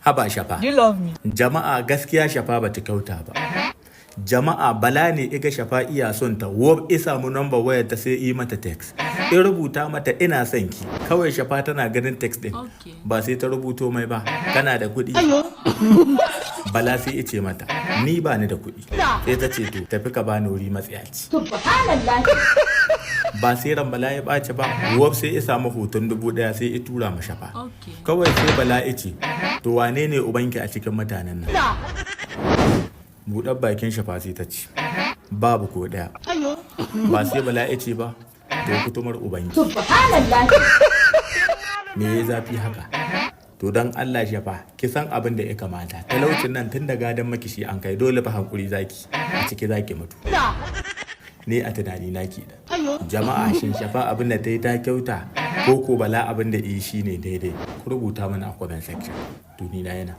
Haba Shafa. You love me. Jama'a gaskiya Shafa bata kyauta ba. Jama'a Bala ne iga Shafa iya son ta, wob isa mu number wayar ta sai yi mata text. In rubuta mata ina son ki. Kawai Shafa tana ganin text din. Ba sai ta rubuto mai ba. Kana da kuɗi. Bala sai ice mata, ni ba ni da kuɗi. Sai ta ce to tafi ka bani wuri matsiyaci. Ba sai ran Bala ya ɓace ba, wob sai ya samu hoton 1000 sai ya tura ma Shafa. Kawai sai Bala ya ce, to wane ne ubanki a cikin mutanen nan? Buɗar bakin Shafa sai ta ce, babu ko ɗaya. Ba sai Bala ya ce ba, to kutumar ubanki. Me ya zafi haka? To don Allah Shafa, ki san abin da ya kamata. Talaucin nan tun da gadon makishi an kai dole fa hankuri zaki, a ciki zaki mutu. Ne a tunani na ke da. Jama'a shin Shafa abin da ta yi ta kyauta ko Bala abin da yi shi ne daidai. Ku rubuta mana a comment section. Duni na yana.